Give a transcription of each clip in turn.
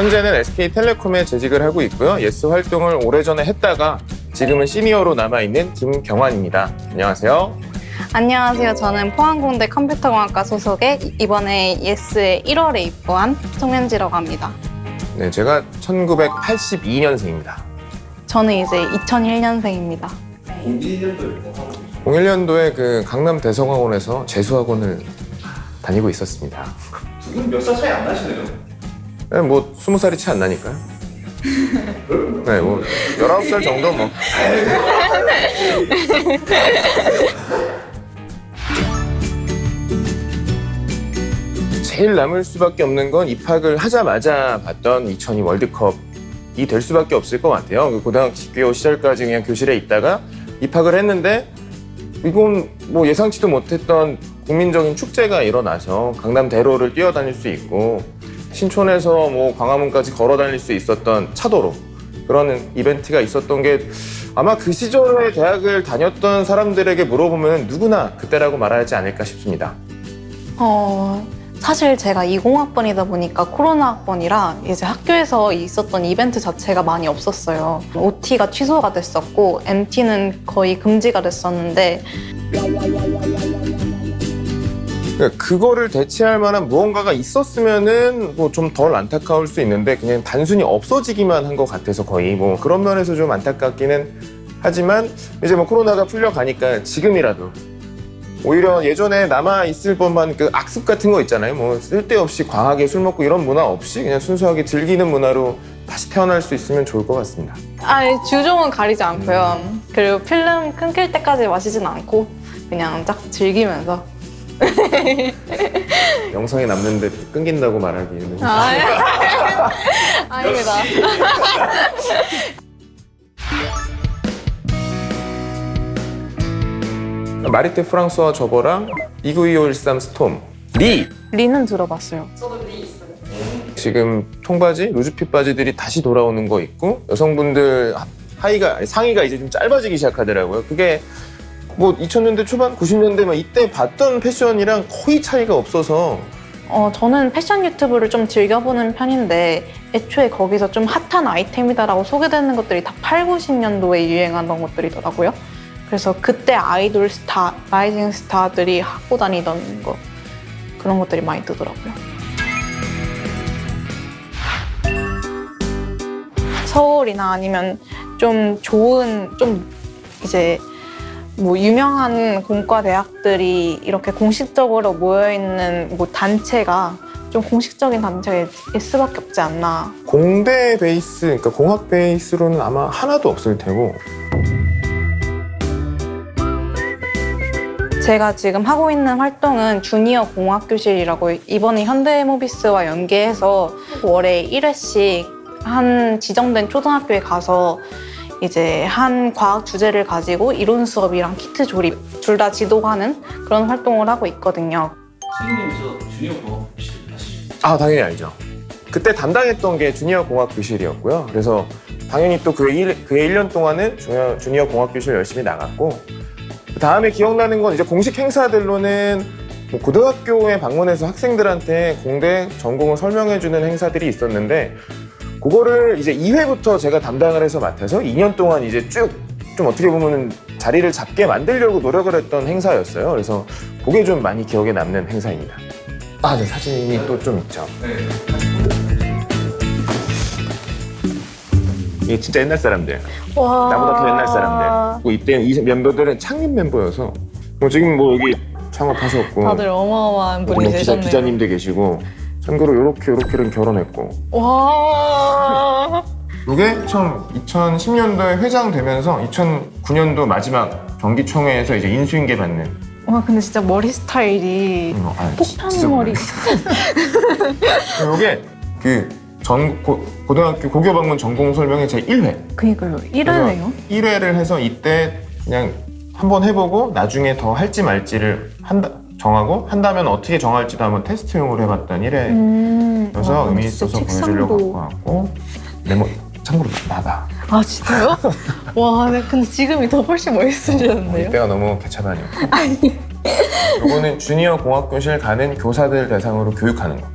현재는 SK텔레콤에 재직을 하고 있고요. 예스 활동을 오래전에 했다가 지금은 시니어로 남아있는 김경환입니다. 안녕하세요. 안녕하세요. 저는 포항공대 컴퓨터공학과 소속의 이번에 예스에 1월에 입부한 송현지라고 합니다. 네, 제가 1982년생입니다. 저는 이제 2001년생입니다. 01년도에 그 강남 대성학원에서 재수학원을 다니고 있었습니다. 두 분 몇 살 차이 안 나시네요? 네, 뭐 20살이 채 안 나니까요. 네, 뭐 19살 정도 뭐. 제일 남을 수밖에 없는 건 입학을 하자마자 봤던 2002 월드컵이 될 수밖에 없을 것 같아요. 고등학교 시절까지 그냥 교실에 있다가 입학을 했는데 이건 뭐 예상치도 못했던 국민적인 축제가 일어나서 강남 대로를 뛰어다닐 수 있고 신촌에서 뭐 광화문까지 걸어 다닐 수 있었던 차도로 그런 이벤트가 있었던 게 아마 그 시절에 대학을 다녔던 사람들에게 물어보면 누구나 그때라고 말하지 않을까 싶습니다. 사실 제가 20학번이다 보니까 코로나 학번이라 이제 학교에서 있었던 이벤트 자체가 많이 없었어요. OT가 취소가 됐었고 MT는 거의 금지가 됐었는데 그거를 대체할 만한 무언가가 있었으면은 뭐 좀 덜 안타까울 수 있는데 그냥 단순히 없어지기만 한 것 같아서 거의 뭐 그런 면에서 좀 안타깝기는 하지만 이제 뭐 코로나가 풀려가니까 지금이라도 오히려 예전에 남아있을 법한 그 악습 같은 거 있잖아요. 뭐 쓸데없이 과하게 술 먹고 이런 문화 없이 그냥 순수하게 즐기는 문화로 다시 태어날 수 있으면 좋을 것 같습니다. 주종은 가리지 않고요. 그리고 필름 끊길 때까지 마시진 않고 그냥 쫙 즐기면서 영상에 남는데 끊긴다고 말하기에는 아닙니다. 마리테 프랑스와 저거랑 29213 스톰 리는 들어봤어요. 지금 통바지, 루즈핏 바지들이 다시 돌아오는 거 있고 여성분들 상의가 이제 좀 짧아지기 시작하더라고요. 그게 뭐 2000년대 초반, 90년대 막 이때 봤던 패션이랑 거의 차이가 없어서 저는 패션 유튜브를 좀 즐겨보는 편인데 애초에 거기서 좀 핫한 아이템이다라고 소개되는 것들이 다 8, 90년도에 유행하던 것들이더라고요. 그래서 그때 아이돌 스타, 라이징 스타들이 하고 다니던 거 그런 것들이 많이 뜨더라고요. 서울이나 아니면 좀 좋은 이제 뭐 유명한 공과 대학들이 이렇게 공식적으로 모여있는 뭐 단체가 좀 공식적인 단체일 수밖에 없지 않나. 공대 베이스, 그러니까 공학 베이스로는 아마 하나도 없을 테고 제가 지금 하고 있는 활동은 주니어 공학교실이라고 이번에 현대모비스와 연계해서 월에 1회씩 한 지정된 초등학교에 가서 이제 한 과학 주제를 가지고 이론 수업이랑 키트 조립 둘 다 지도하는 그런 활동을 하고 있거든요. 선생님 저 주니어 공학 교실 하시죠? 당연히 알죠. 그때 담당했던 게 주니어 공학 교실이었고요. 그래서 당연히 또 그해 1년 동안은 주니어 공학 교실 열심히 나갔고 그 다음에 기억나는 건 이제 공식 행사들로는 뭐 고등학교에 방문해서 학생들한테 공대 전공을 설명해주는 행사들이 있었는데 그거를 이제 2회부터 제가 담당을 해서 맡아서 2년 동안 이제 쭉 좀 어떻게 보면 자리를 잡게 만들려고 노력을 했던 행사였어요. 그래서 그게 좀 많이 기억에 남는 행사입니다. 네, 사진이 또 좀 있죠. 네. 이게 진짜 옛날 사람들. 와. 나보다 더 옛날 사람들. 뭐 이때 이 멤버들은 창립 멤버여서 뭐 지금 뭐 여기 창업하셨고 다들 어마어마한 분이 되셨네요. 기자님도 계시고 참고로 요렇게는 결혼했고 와. 이게 처음 2010년도에 회장되면서 2009년도 마지막 정기총회에서 이제 인수인계 받는 와, 근데 진짜 머리 스타일이 폭탄 머리. 이게 그 고등학교 고교 방문 전공 설명회 제 1회. 그니까요. 1회네요. 1회를 해서 이때 그냥 한번 해보고 나중에 더 할지 말지를 정하고 한다면 어떻게 정할지도 한번 테스트용으로 해봤던 1회여서 의미 있어서 보여주려고 갖고 왔고 메모 참고로 나봐. 진짜요? 와, 네, 근데 지금이 더 훨씬 멋있으셨는데요? 이때가 너무 개차반이었고 이거는 주니어 공학교실 가는 교사들 대상으로 교육하는 거.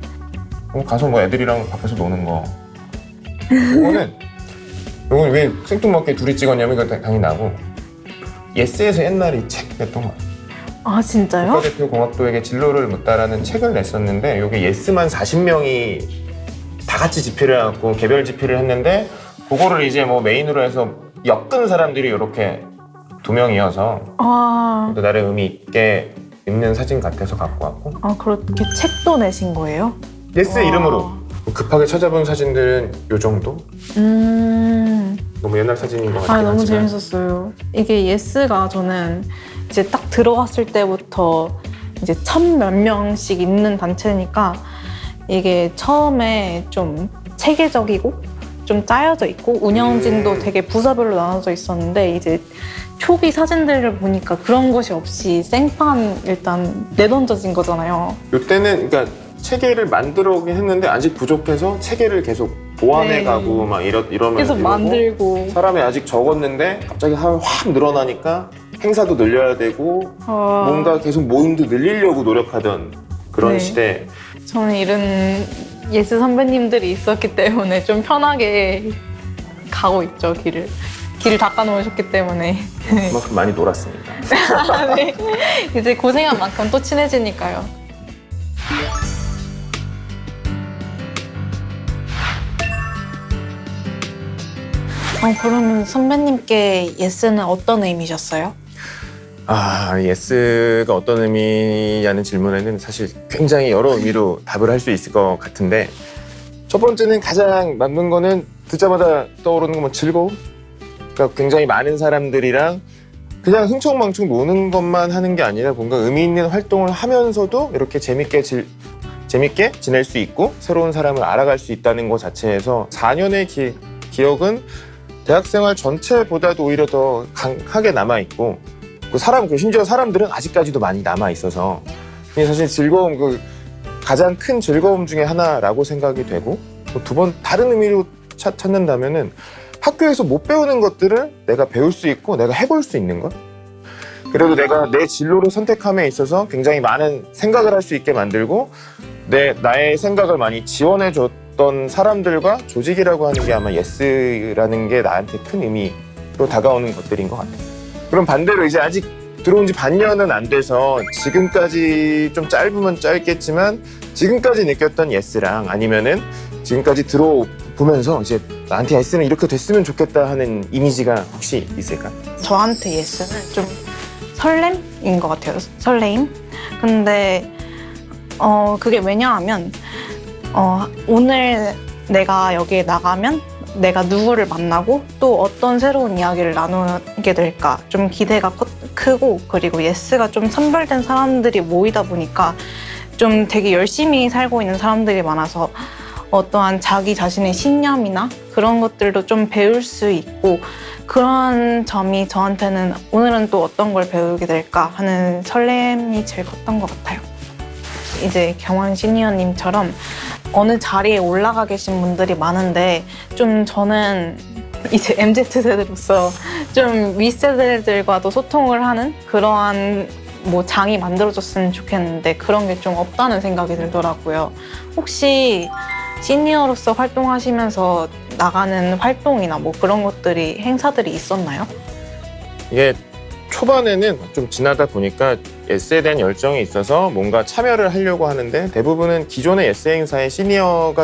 가서 뭐 애들이랑 밖에서 노는 거 요건 왜 생뚱맞게 둘이 찍었냐면 이거 당연히 나고 예스에서 옛날에 이 책 냈던 거야. 아 진짜요? 국가대표 공학도에게 진로를 묻다라는 책을 냈었는데 이게 예스만 40명이 다 같이 집필을 해갖고 개별 집필을 했는데 그거를 이제 뭐 메인으로 해서 엮은 사람들이 이렇게 2명이어서 아, 나름 의미 있게 있는 사진 같아서 갖고 왔고 그렇게 책도 내신 거예요? 예스 와. 이름으로 급하게 찾아본 사진들은 요 정도? 너무 옛날 사진인 것 같긴 아, 너무 하지만 재밌었어요. 이게 예스가 저는 이제 딱 들어갔을 때부터 이제 1000몇 명씩 있는 단체니까 이게 처음에 좀 체계적이고 좀 짜여져 있고 운영진도 되게 부서별로 나눠져 있었는데 이제 초기 사진들을 보니까 그런 것이 없이 생판 일단 내던져진 거잖아요. 이때는 그러니까 체계를 만들어 오긴 했는데 아직 부족해서 체계를 계속 보완해가고 막 이러면 계속 이러고 만들고 사람이 아직 적었는데 갑자기 확 늘어나니까 행사도 늘려야 되고 뭔가 계속 모임도 늘리려고 노력하던 그런 네. 시대. 저는 이런 예스 선배님들이 있었기 때문에 좀 편하게 가고 있죠, 길을 닦아놓으셨기 때문에. 그만큼 많이 놀았습니다. 네. 이제 고생한 만큼 또 친해지니까요. 그러면 선배님께 예스는 어떤 의미셨어요? 예스가 어떤 의미냐는 질문에는 사실 굉장히 여러 의미로 답을 할 수 있을 것 같은데 첫 번째는 가장 맞는 거는 듣자마자 떠오르는 건 뭐 즐거움? 그러니까 굉장히 많은 사람들이랑 그냥 흥청망청 노는 것만 하는 게 아니라 뭔가 의미 있는 활동을 하면서도 이렇게 재밌게 지낼 수 있고 새로운 사람을 알아갈 수 있다는 것 자체에서 4년의 기억은 대학생활 전체보다도 오히려 더 강하게 남아있고 심지어 사람들은 아직까지도 많이 남아있어서 사실 즐거움, 가장 큰 즐거움 중에 하나라고 생각이 되고 두 번 다른 의미로 찾는다면은 학교에서 못 배우는 것들을 내가 배울 수 있고 내가 해볼 수 있는 것 그래도 내가 내 진로를 선택함에 있어서 굉장히 많은 생각을 할 수 있게 만들고 나의 생각을 많이 지원해줬던 사람들과 조직이라고 하는 게 아마 예스라는 게 나한테 큰 의미로 다가오는 것들인 것 같아요. 그럼 반대로 이제 아직 들어온 지 반년은 안 돼서 지금까지 좀 짧으면 짧겠지만 지금까지 느꼈던 예스랑 아니면은 지금까지 들어보면서 이제 나한테 예스는 이렇게 됐으면 좋겠다 하는 이미지가 혹시 있을까? 저한테 예스는 좀 설렘인 것 같아요. 설레임. 근데 그게 왜냐하면 오늘 내가 여기에 나가면 내가 누구를 만나고 또 어떤 새로운 이야기를 나누게 될까 좀 기대가 크고 그리고 예스가 좀 선별된 사람들이 모이다 보니까 좀 되게 열심히 살고 있는 사람들이 많아서 어떠한 자기 자신의 신념이나 그런 것들도 좀 배울 수 있고 그런 점이 저한테는 오늘은 또 어떤 걸 배우게 될까 하는 설렘이 제일 컸던 것 같아요. 이제 경원 시니어님처럼 어느 자리에 올라가 계신 분들이 많은데 좀 저는 이제 MZ세대로서 좀 윗세대들과도 소통을 하는 그러한 뭐 장이 만들어졌으면 좋겠는데 그런 게 좀 없다는 생각이 들더라고요. 혹시 시니어로서 활동하시면서 나가는 활동이나 뭐 그런 것들이 행사들이 있었나요? 이게 초반에는 좀 지나다 보니까 예스에 대한 열정이 있어서 뭔가 참여를 하려고 하는데 대부분은 기존의 예스 행사에 시니어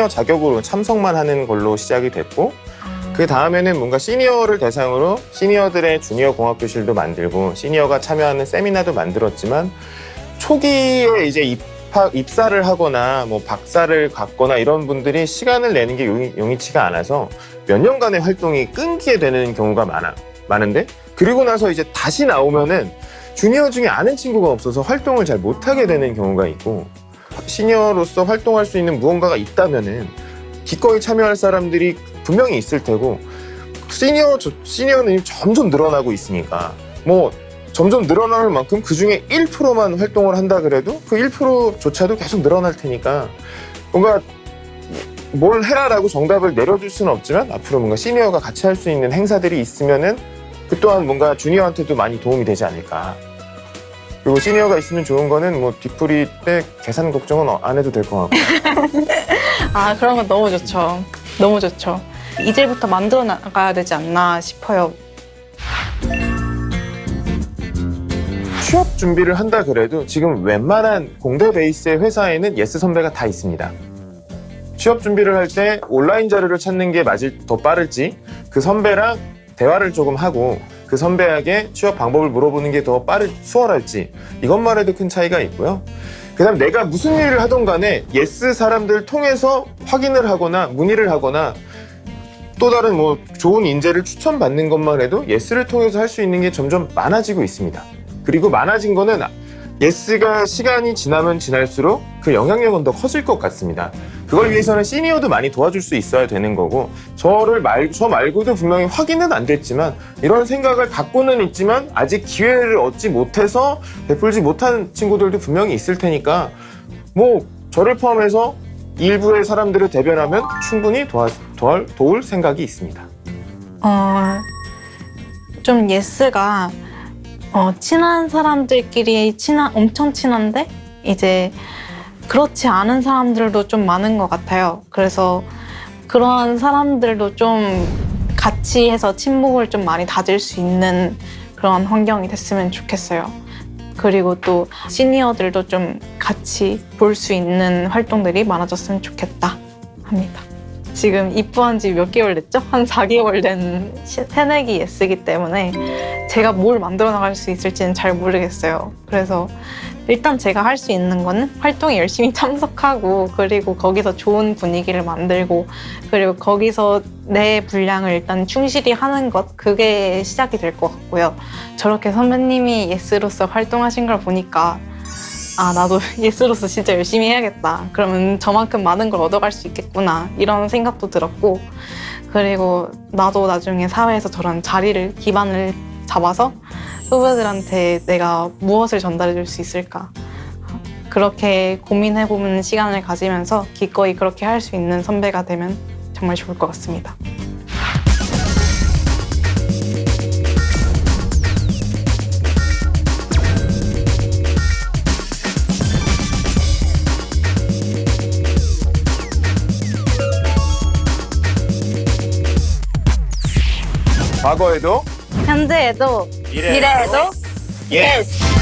자격으로 참석만 하는 걸로 시작이 됐고 그 다음에는 뭔가 시니어를 대상으로 시니어들의 주니어 공학교실도 만들고 시니어가 참여하는 세미나도 만들었지만 초기에 이제 입사를 하거나 뭐 박사를 갖거나 이런 분들이 시간을 내는 게 용이치가 않아서 몇 년간의 활동이 끊기게 되는 경우가 많은데 그리고 나서 이제 다시 나오면은 주니어 중에 아는 친구가 없어서 활동을 잘 못하게 되는 경우가 있고 시니어로서 활동할 수 있는 무언가가 있다면은 기꺼이 참여할 사람들이 분명히 있을 테고 시니어는 점점 늘어나고 있으니까 뭐 점점 늘어나는 만큼 그중에 1%만 활동을 한다 그래도 그 1%조차도 계속 늘어날 테니까 뭔가 뭘 해라라고 정답을 내려줄 수는 없지만 앞으로 뭔가 시니어가 같이 할 수 있는 행사들이 있으면은 그 또한 뭔가 주니어한테도 많이 도움이 되지 않을까. 그리고 시니어가 있으면 좋은 거는 뭐 뒤풀이 때 계산 걱정은 안 해도 될 것 같고. 아, 그런 건 너무 좋죠. 너무 좋죠. 이제부터 만들어 나가야 되지 않나 싶어요. 취업 준비를 한다 그래도 지금 웬만한 공대 베이스의 회사에는 예스 선배가 다 있습니다. 취업 준비를 할 때 온라인 자료를 찾는 게 더 빠를지 그 선배랑 대화를 조금 하고 그 선배에게 취업 방법을 물어보는 게 더 수월할지 이것만 해도 큰 차이가 있고요. 그 다음 내가 무슨 일을 하던 간에 예스 사람들 통해서 확인을 하거나 문의를 하거나 또 다른 뭐 좋은 인재를 추천받는 것만 해도 예스를 통해서 할 수 있는 게 점점 많아지고 있습니다. 그리고 많아진 거는 예스가 시간이 지나면 지날수록 그 영향력은 더 커질 것 같습니다. 그걸 위해서는 시니어도 많이 도와줄 수 있어야 되는 거고 저 말고도 분명히 확인은 안 됐지만 이런 생각을 갖고는 있지만 아직 기회를 얻지 못해서 베풀지 못한 친구들도 분명히 있을 테니까 뭐 저를 포함해서 일부의 사람들을 대변하면 충분히 도울 생각이 있습니다. 좀 예스가 친한 사람들끼리 엄청 친한데 이제 그렇지 않은 사람들도 좀 많은 것 같아요. 그래서 그런 사람들도 좀 같이 해서 친목을 좀 많이 다질 수 있는 그런 환경이 됐으면 좋겠어요. 그리고 또 시니어들도 좀 같이 볼 수 있는 활동들이 많아졌으면 좋겠다 합니다. 지금 입부한 지 몇 개월 됐죠? 한 4개월 된 새내기 예스기 때문에 제가 뭘 만들어 나갈 수 있을지는 잘 모르겠어요. 그래서 일단 제가 할 수 있는 거는 활동에 열심히 참석하고 그리고 거기서 좋은 분위기를 만들고 그리고 거기서 내 분량을 일단 충실히 하는 것 그게 시작이 될 것 같고요. 저렇게 선배님이 예스로서 활동하신 걸 보니까 나도 예스로서 진짜 열심히 해야겠다. 그러면 저만큼 많은 걸 얻어갈 수 있겠구나. 이런 생각도 들었고 그리고 나도 나중에 사회에서 저런 기반을 잡아서 후배들한테 내가 무엇을 전달해 줄 수 있을까. 그렇게 고민해보는 시간을 가지면서 기꺼이 그렇게 할 수 있는 선배가 되면 정말 좋을 것 같습니다. 과거에도 현재에도 미래에도 예스!